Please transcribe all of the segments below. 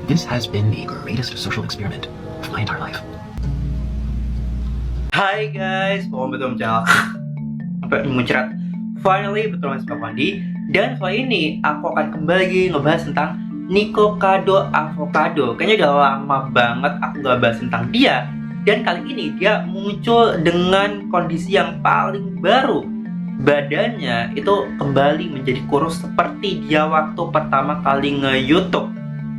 This has been the greatest social experiment of my entire life. Hai guys, welcome back to my channel. Sampai muncrat. Finally, betul mas Pak Wandi. Dan kali ini aku akan kembali ngebahas tentang Nikocado Avocado. Kayaknya udah lama banget aku gak bahas tentang dia. Dan kali ini dia muncul dengan kondisi yang paling baru. Badannya itu kembali menjadi kurus seperti dia waktu pertama kali nge-YouTube.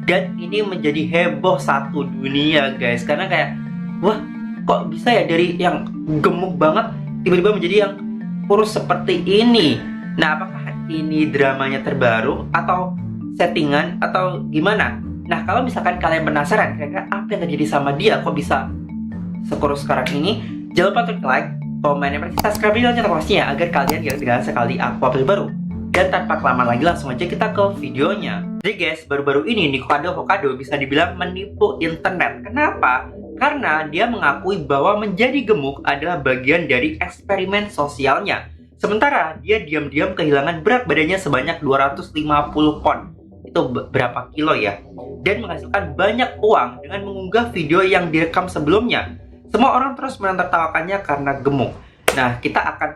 Dan ini menjadi heboh satu dunia guys. Karena kayak, wah kok bisa ya dari yang gemuk banget tiba-tiba menjadi yang kurus seperti ini. Nah, apakah ini dramanya terbaru atau settingan atau gimana? Nah, kalau misalkan kalian penasaran kira-kira apa yang terjadi sama dia kok bisa sekurus sekarang ini, jangan lupa untuk like, komen, dan subscribe video notifikasinya agar kalian tidak sekali aku upload baru. Dan tanpa kelamaan lagi langsung aja kita ke videonya. Jadi guys, baru-baru ini Nikocado Avocado bisa dibilang menipu internet. Kenapa? Karena dia mengakui bahwa menjadi gemuk adalah bagian dari eksperimen sosialnya. Sementara dia diam-diam kehilangan berat badannya sebanyak 250 pon. Itu berapa kilo ya? Dan menghasilkan banyak uang dengan mengunggah video yang direkam sebelumnya. Semua orang terus menertawakannya karena gemuk. Nah, kita akan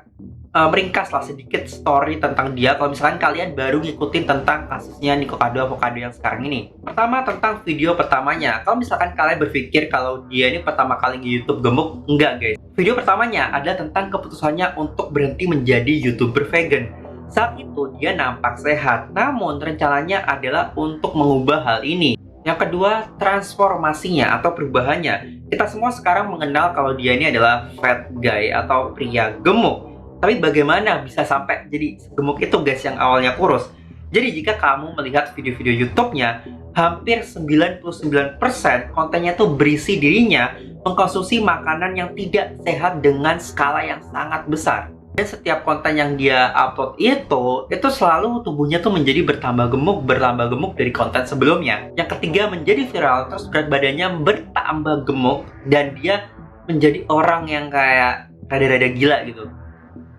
meringkaslah sedikit story tentang dia kalau misalkan kalian baru ngikutin tentang kasusnya Nikocado Avocado yang sekarang ini. Pertama, tentang video pertamanya. Kalau misalkan kalian berpikir kalau dia ini pertama kali di YouTube gemuk, enggak guys. Video pertamanya adalah tentang keputusannya untuk berhenti menjadi YouTuber vegan. Saat itu dia nampak sehat, namun rencananya adalah untuk mengubah hal ini. Yang kedua, transformasinya atau perubahannya. Kita semua sekarang mengenal kalau dia ini adalah fat guy atau pria gemuk. Tapi bagaimana bisa sampai jadi gemuk itu guys yang awalnya kurus? Jadi jika kamu melihat video-video YouTube-nya, hampir 99% kontennya tuh berisi dirinya mengkonsumsi makanan yang tidak sehat dengan skala yang sangat besar. Dan setiap konten yang dia upload itu selalu tubuhnya tuh menjadi bertambah gemuk dari konten sebelumnya. Yang ketiga, menjadi viral, terus berat badannya bertambah gemuk dan dia menjadi orang yang kayak rada-rada gila gitu.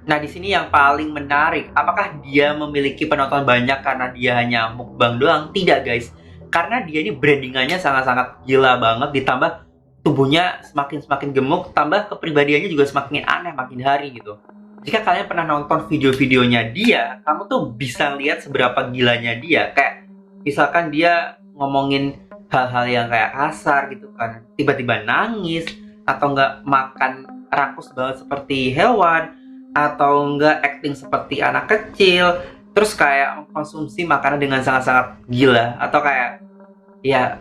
Nah, di sini yang paling menarik, apakah dia memiliki penonton banyak karena dia hanya mukbang doang? Tidak, guys. Karena dia ini brandingannya sangat-sangat gila banget, ditambah tubuhnya semakin gemuk, tambah kepribadiannya juga semakin aneh makin hari gitu. Jika kalian pernah nonton video-videonya dia, kamu tuh bisa lihat seberapa gilanya dia. Kayak misalkan dia ngomongin hal-hal yang kayak kasar gitu kan, tiba-tiba nangis, atau nggak makan rakus banget seperti hewan, atau enggak acting seperti anak kecil, terus kayak mengkonsumsi makanan dengan sangat-sangat gila, atau kayak ya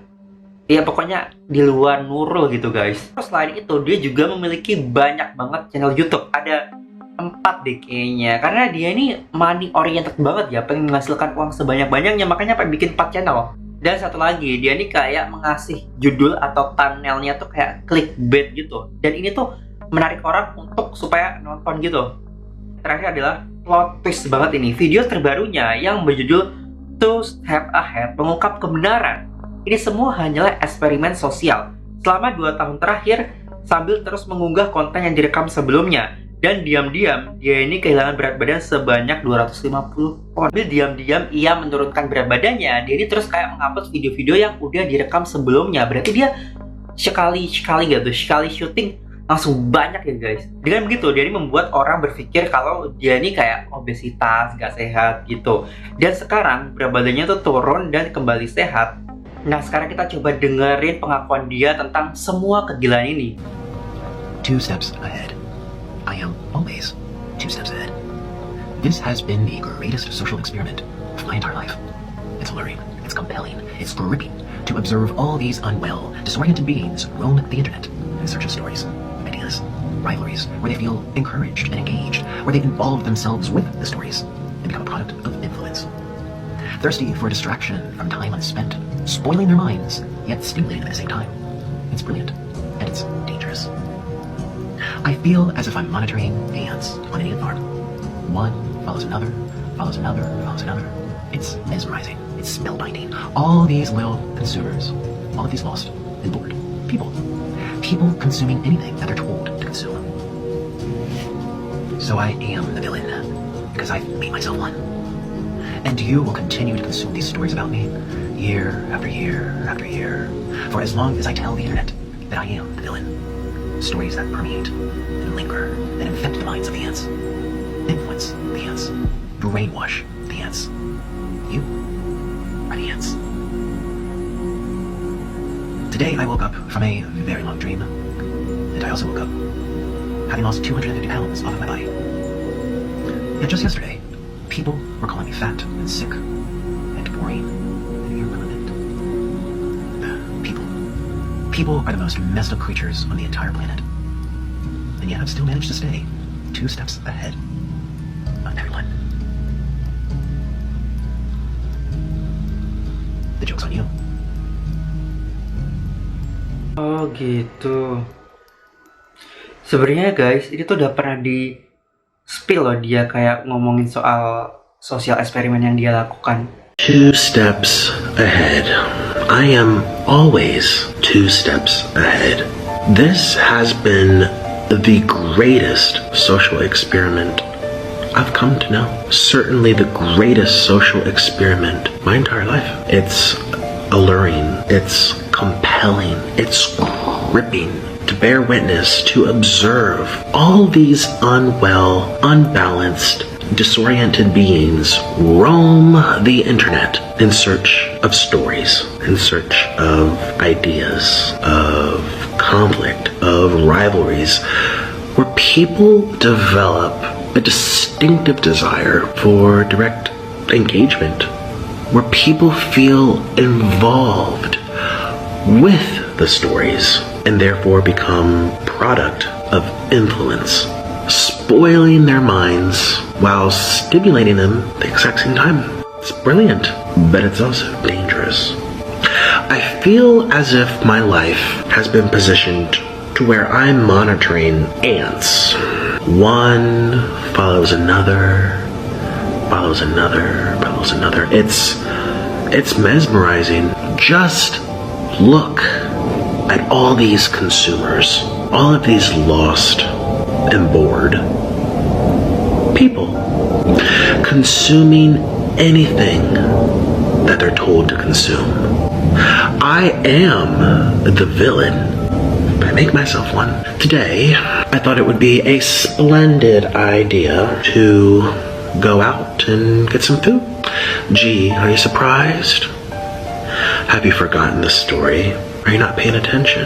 pokoknya di luar nurul gitu guys. Terus selain itu dia juga memiliki banyak banget channel YouTube, ada 4 deh kayaknya, karena dia ini money oriented banget ya, pengen menghasilkan uang sebanyak-banyaknya, makanya pengen bikin 4 channel. Dan satu lagi, dia ini kayak mengasih judul atau thumbnailnya tuh kayak clickbait gitu, dan ini tuh menarik orang untuk supaya nonton gitu. Terakhir adalah plot twist banget ini. Video terbarunya yang berjudul Two Step Ahead mengungkap kebenaran. Ini semua hanyalah eksperimen sosial selama 2 tahun terakhir sambil terus mengunggah konten yang direkam sebelumnya. Dan diam-diam dia ini kehilangan berat badan sebanyak 250 pon. Sambil diam-diam ia menurunkan berat badannya, dia ini terus kayak mengupload video-video yang udah direkam sebelumnya. Berarti dia sekali syuting langsung banyak ya guys. Dengan begitu dia ini membuat orang berpikir kalau dia ini kayak obesitas, gak sehat gitu. Dan sekarang berat badannya tuh turun dan kembali sehat. Nah, sekarang kita coba dengerin pengakuan dia tentang semua kegilaan ini. 2 steps ahead. I am always 2 steps ahead. This has been the greatest social experiment of my entire life. It's alluring, it's compelling, it's gripping to observe all these unwell, disoriented beings roam the internet in search of stories, ideas, rivalries, where they feel encouraged and engaged, where they involve themselves with the stories and become a product of influence. Thirsty for a distraction from time unspent, spoiling their minds, yet stimulating at the same time. It's brilliant, and it's dangerous. I feel as if I'm monitoring ants on an ant farm. One follows another, follows another, follows another. It's mesmerizing, it's spellbinding. All these little consumers, all of these lost and bored people. People consuming anything that they're told to consume. So I am the villain, because I've made myself one. And you will continue to consume these stories about me, year after year after year, for as long as I tell the internet that I am the villain. Stories that permeate and linger and infect the minds of the ants, influence the ants, brainwash the ants. You are the ants. Today I woke up from a very long dream, and I also woke up having lost 250 pounds off of my body. Yet just yesterday, people were calling me fat and sick and boring and irrelevant. People are the most messed up creatures on the entire planet. And yet I've still managed to stay 2 steps ahead of everyone. The joke's on you. Oh gitu. Sebenarnya guys, ini tuh udah pernah di spill loh, dia kayak ngomongin soal sosial eksperimen yang dia lakukan. 2 steps ahead. I am always 2 steps ahead. This has been the greatest social experiment I've come to know. Certainly the greatest social experiment my entire life. It's alluring, it's compelling, it's gripping to bear witness, to observe all these unwell, unbalanced, disoriented beings roam the internet in search of stories, in search of ideas, of conflict, of rivalries, where people develop a distinctive desire for direct engagement, where people feel involved with the stories and therefore become product of influence, spoiling their minds while stimulating them at the exact same time. It's brilliant, but it's also dangerous. I feel as if my life has been positioned to where I'm monitoring ants. One follows another, follows another, follows another. It's mesmerizing. Just look at all these consumers, all of these lost and bored people consuming anything that they're told to consume. I am the villain. I make myself one. Today, I thought it would be a splendid idea to go out and get some food. Gee, are you surprised? Have you forgotten the story? Are you not paying attention?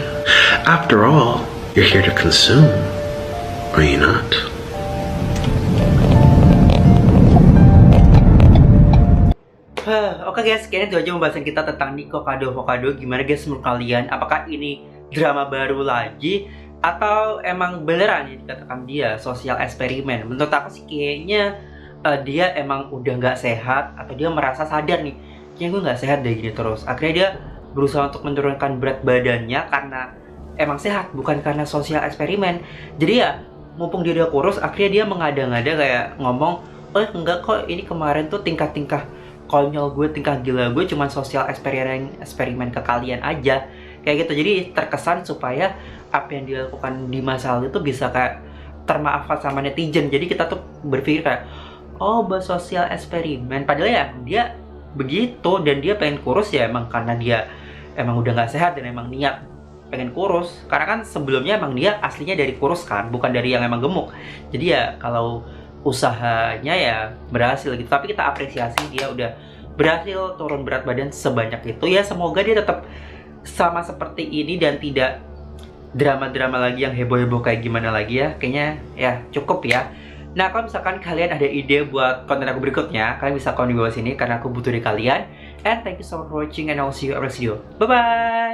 After all, you're here to consume, are you not? Oke guys, kayaknya itu aja pembahasan kita tentang Nico Kado Avocado. Gimana guys menurut kalian? Apakah ini drama baru lagi atau emang beneran yang dikatakan dia sosial eksperimen? Menurut aku sih kayaknya dia emang udah nggak sehat, atau dia merasa sadar nih, kayaknya gue nggak sehat deh gini terus. Akhirnya dia berusaha untuk menurunkan berat badannya karena emang sehat, bukan karena sosial eksperimen. Jadi ya mumpung dia udah kurus, akhirnya dia mengada-ngada kayak ngomong, oh enggak kok, ini kemarin tuh tingkah-tingkah konyol gue, tingkah gila gue cuman sosial eksperimen ke kalian aja, kayak gitu. Jadi terkesan supaya apa yang dilakukan di masa lalu itu bisa kayak termaafkan sama netizen. Jadi kita tuh berpikir kayak, oh sosial eksperimen, padahal ya dia begitu, dan dia pengen kurus ya emang karena dia emang udah nggak sehat dan emang niat pengen kurus. Karena kan sebelumnya emang dia aslinya dari kurus kan, bukan dari yang emang gemuk. Jadi ya kalau usahanya ya berhasil gitu. Tapi kita apresiasi dia udah berhasil turun berat badan sebanyak itu. Ya semoga dia tetap sama seperti ini dan tidak drama-drama lagi yang heboh-heboh kayak gimana lagi ya. Kayaknya ya cukup ya. Nah, kalau misalkan kalian ada ide buat konten aku berikutnya, kalian bisa komen di bawah sini karena aku butuh dari kalian. And thank you so much for watching and I'll see you in the next video. Bye-bye!